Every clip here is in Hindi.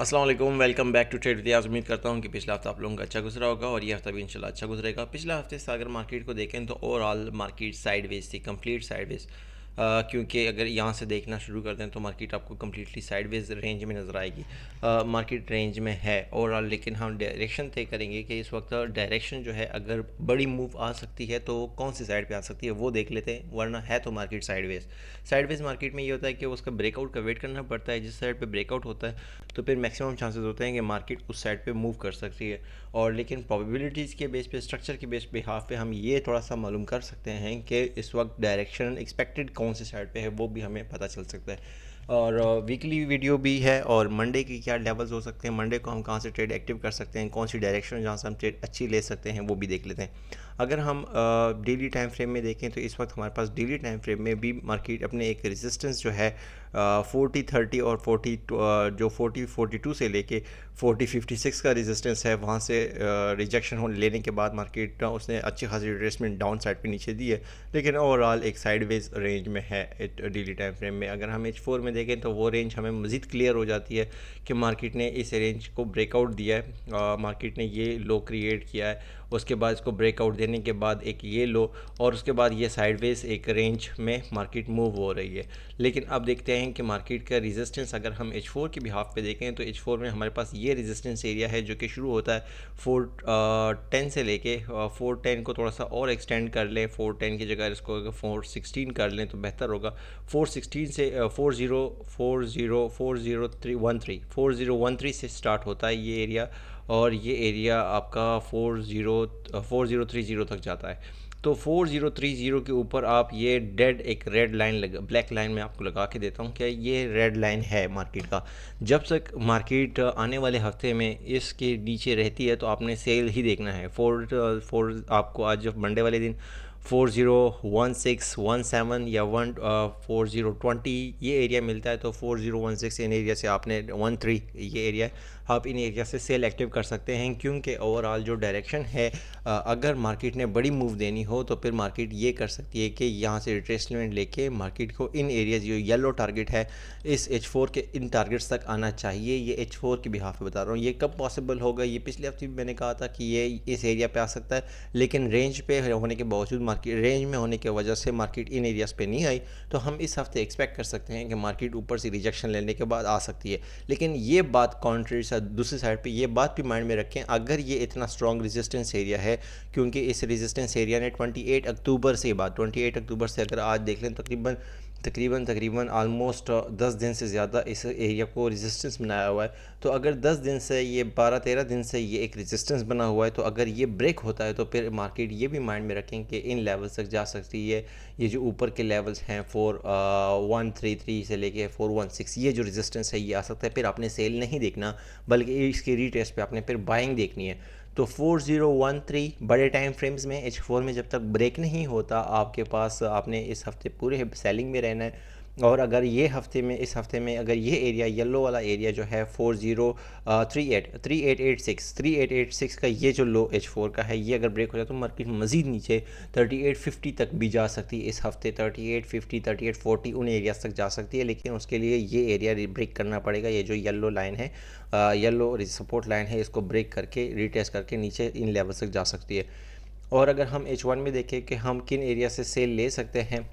अस्सलाम वालेकुम, welcome back to trade with Yaz. उम्मीद करता हूँ कि पिछला हफ्ता आप लोगों का अच्छा गुजरा होगा और ये हफ्ता भी इंशाल्लाह अच्छा गुजरेगा। पिछले हफ्ते से अगर मार्केट को देखें तो ओवरऑल मार्केट साइडवेज थी, कंप्लीट साइडवेज। क्योंकि अगर यहाँ से देखना शुरू कर दें तो मार्केट आपको कम्प्लीटली साइडवेज रेंज में नज़र आएगी। मार्केट रेंज में है ओवरऑल, लेकिन हम डायरेक्शन तय करेंगे कि इस वक्त डायरेक्शन जो है अगर बड़ी मूव आ सकती है तो कौन सी साइड पे आ सकती है वो देख लेते हैं, वरना है तो मार्केट साइडवेज। साइडवेज मार्केट में ये होता है कि उसका ब्रेकआउट का वेट करना पड़ता है। जिस साइड पे ब्रेकआउट होता है तो फिर मैक्सिमम चांसेस होते हैं कि मार्केट उस साइड पे मूव कर सकती है। और लेकिन प्रोबेबिलिटीज़ के बेस पे, स्ट्रक्चर के बेस पे हाफ पे हम ये थोड़ा सा मालूम कर सकते हैं कि इस वक्त डायरेक्शन एक्सपेक्टेड कौन सी साइड पे है वो भी हमें पता चल सकता है। और वीकली वीडियो भी है और मंडे की क्या लेवल्स हो सकते हैं, मंडे को हम कहाँ से ट्रेड एक्टिव कर सकते हैं, कौन सी डायरेक्शन जहाँ से हम ट्रेड अच्छी ले सकते हैं वो भी देख लेते हैं। अगर हम डेली टाइम फ्रेम में देखें तो इस वक्त हमारे पास डेली टाइम फ्रेम में भी मार्केट अपने एक रेजिस्टेंस जो है 40-30 और 40 जो 40-42 से लेके 40-56 का रेजिस्टेंस है, वहाँ से रिजेक्शन होने लेने के बाद मार्केट उसने अच्छी खासी रिट्रेसमेंट डाउन साइड पे नीचे दी है, लेकिन ओवरऑल एक साइडवेज रेंज में है डेली टाइम फ्रेम में। अगर हम H4 में देखें तो वो रेंज हमें मज़ीद क्लियर हो जाती है कि मार्केट ने इस रेंज को ब्रेकआउट दिया है। मार्केट ने ये लो क्रिएट किया है, उसके बाद इसको ब्रेकआउट देने के बाद एक ये लो, और उसके बाद ये साइडवेज एक रेंज में मार्केट मूव हो रही है। लेकिन अब देखते हैं कि मार्केट का रेजिस्टेंस अगर हम H4 के भी हाफ पे देखें तो H4 में हमारे पास ये रेजिस्टेंस एरिया है जो कि शुरू होता है 410 से लेके 410 को थोड़ा सा और एक्सटेंड कर लें, 410 की जगह इसको अगर 416 कर लें तो बेहतर होगा। 416 से 4013 से स्टार्ट होता है ये एरिया, और ये एरिया आपका 4030 तक जाता है। तो 4030 के ऊपर आप ये डेड एक रेड लाइन लगा, ब्लैक लाइन में आपको लगा के देता हूँ, क्या ये रेड लाइन है मार्केट का। जब तक मार्केट आने वाले हफ्ते में इसके नीचे रहती है तो आपने सेल ही देखना है। फोर आपको आज जब मंडे वाले दिन 401617 या 4020 ये एरिया मिलता है तो 4016 इन एरिया से आपने 13 ये एरिया है, आप इन एरिया से सेल एक्टिव कर सकते हैं। क्योंकि ओवरऑल जो डायरेक्शन है, अगर मार्केट ने बड़ी मूव देनी हो तो फिर मार्केट ये कर सकती है कि यहाँ से रिट्रेसमेंट लेके मार्केट को इन एरियाज, जो येलो टारगेट है इस H4 के इन टारगेट्स तक आना चाहिए। ये H4 के बिहाफ पे बता रहा हूँ। ये कब पॉसिबल होगा, ये पिछले हफ्ते भी मैंने कहा था कि ये इस एरिया पे आ सकता है, लेकिन रेंज पे होने के बावजूद, मार्केट रेंज में होने की वजह से मार्केट इन एरियाज़ पे नहीं आई। तो हम इस हफ्ते एक्सपेक्ट कर सकते हैं कि मार्केट ऊपर से रिजेक्शन लेने के बाद आ सकती है। लेकिन ये बात कॉन्ट्री से दूसरी साइड पे ये बात भी माइंड में रखें, अगर ये इतना स्ट्रॉन्ग रेजिस्टेंस एरिया है, क्योंकि इस रेजिस्टेंस एरिया ने 28 अक्टूबर से, बात 28 अक्टूबर से अगर आज देख लें तकरीबन आलमोस्ट 10 दिन से ज़्यादा इस एरिया को रेजिस्टेंस बनाया हुआ है। तो अगर 10 दिन से, ये 12-13 दिन से ये एक रेजिस्टेंस बना हुआ है, तो अगर ये ब्रेक होता है तो फिर मार्केट ये भी माइंड में रखें कि इन लेवल्स तक जा सकती है। ये जो ऊपर के लेवल्स हैं 4133 से लेके 416, ये जो रेजिस्टेंस है ये आ सकता है। फिर आपने सेल नहीं देखना, बल्कि इसकी रीटेस्ट पे आपने फिर बाइंग देखनी है। तो 4013 बड़े टाइम फ्रेम्स में H4 में जब तक ब्रेक नहीं होता आपके पास, आपने इस हफ्ते पूरे सेलिंग में रहना है। और अगर ये हफ्ते में, इस हफ्ते में अगर ये एरिया, येलो वाला एरिया जो है 3886 का, ये जो लो H4 का है, ये अगर ब्रेक हो जाए तो मार्केट मज़ीद नीचे 3850 तक भी जा सकती है। इस हफ्ते 3850 3840 उन एरियाज तक जा सकती है, लेकिन उसके लिए ये एरिया ब्रेक करना पड़ेगा। ये जो येलो लाइन है, येलो सपोर्ट लाइन है, इसको ब्रेक करके रीटेस्ट करके नीचे इन लेवल तक जा सकती है। और अगर हम H1 में देखें कि हम किन एरिया से सेल ले सकते हैं,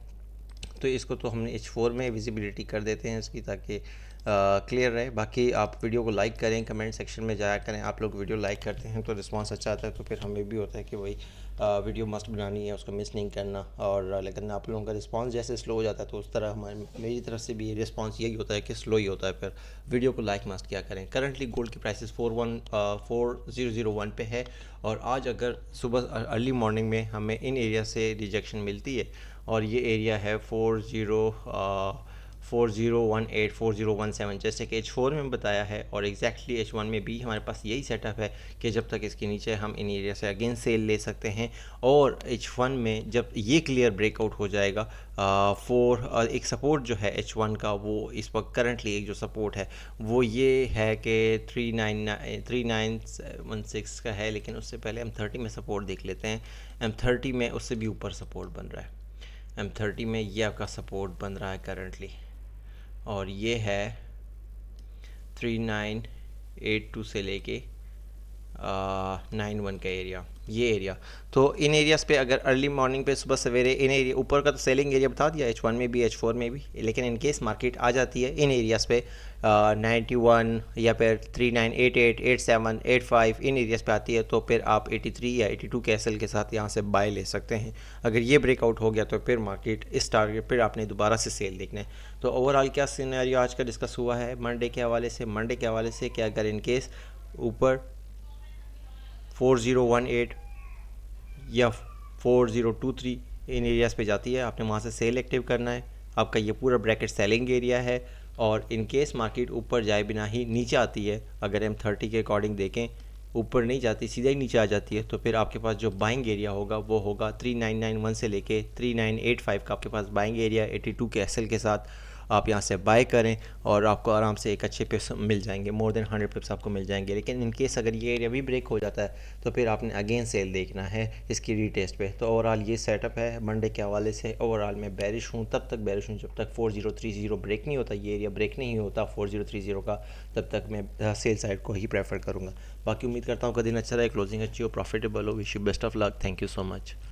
तो इसको तो हमने H4 में विजिबिलिटी कर देते हैं इसकी, ताकि क्लियर रहे। बाकी आप वीडियो को लाइक करें, कमेंट सेक्शन में जाया करें। आप लोग वीडियो लाइक करते हैं तो रिस्पांस अच्छा आता है, तो फिर हमें भी होता है कि वही वीडियो मस्ट बनानी है, उसको मिस नहीं करना। और लेकिन आप लोगों का रिस्पांस जैसे स्लो हो जाता है तो उस तरह हमारी, मेरी तरफ से भी रिस्पांस यही होता है कि स्लो ही होता है। फिर वीडियो को लाइक मस्ट क्या करें। करंटली गोल्ड की प्राइसेस 4001 पे है, और आज अगर सुबह अर्ली मॉर्निंग में हमें इन एरिया से रिजेक्शन मिलती है, और ये एरिया है 4018 4017, जैसे कि H4 में बताया है, और एग्जैक्टली H1 में भी हमारे पास यही सेटअप है कि जब तक इसके नीचे हम इन एरिया से अगेन सेल ले सकते हैं। और H1 में जब ये क्लियर ब्रेकआउट हो जाएगा, एक सपोर्ट जो है H1 का, वो इस वक्त करंटली एक जो सपोर्ट है वो ये है कि 3916 का है, लेकिन उससे पहले M30 में सपोर्ट देख लेते हैं। M30 में उससे भी ऊपर सपोर्ट बन रहा है। M30 में ये आपका सपोर्ट बन रहा है करंटली, और ये है 39 82 से लेके 91 का एरिया, ये एरिया। तो इन एरियाज़ पे अगर अर्ली मॉर्निंग पे सुबह सवेरे इन एरिया ऊपर का तो सेलिंग एरिया बता दिया H1 में भी H4 में भी, लेकिन इन केस मार्केट आ जाती है इन एरियाज़ पे 91 या फिर 3988 87 85 इन एरियाज़ पे आती है, तो फिर आप 83 या 82 कैसल के साथ यहाँ से बाय ले सकते हैं। अगर ये ब्रेकआउट हो गया तो फिर मार्केट इस टारगेट फिर आपने दोबारा से सेल देखना है। तो ओवरऑल क्या सिनेरियो आज का डिस्कस हुआ है मंडे के हवाले से कि अगर इन केस ऊपर 4018 या 4023 इन एरियाज़ पे जाती है, आपने वहाँ से सेल एक्टिव करना है। आपका ये पूरा ब्रैकेट सेलिंग एरिया है, और इन केस मार्केट ऊपर जाए बिना ही नीचे आती है, अगर M30 के अकॉर्डिंग देखें ऊपर नहीं जाती, सीधा ही नीचे आ जाती है, तो फिर आपके पास जो बाइंग एरिया होगा वो होगा 3991 से लेके 3985 का आपके पास बाइंग एरिया 82 के एसएल के साथ। आप यहाँ से बाय करें और आपको आराम से एक अच्छे पिप्स मिल जाएंगे, मोर देन 100 पिप्स आपको मिल जाएंगे। लेकिन इन केस अगर ये एरिया भी ब्रेक हो जाता है तो फिर आपने अगेन सेल देखना है इसकी रीटेस्ट पे। तो ओवरऑल ये सेटअप है मंडे के हवाले से। ओवरऑल मैं बैरिश हूँ, तब तक बैरिश हूँ जब तक 4030 ब्रेक नहीं होता, ये एरिया ब्रेक नहीं होता 4030 का, तब तक मैं सेल साइड को ही प्रेफर करूँगा। बाकी उम्मीद करता हूँ कि दिन अच्छा रहे, क्लोजिंग अच्छी हो, प्रॉफिटेबल हो। Wish you best of luck. Thank you so much.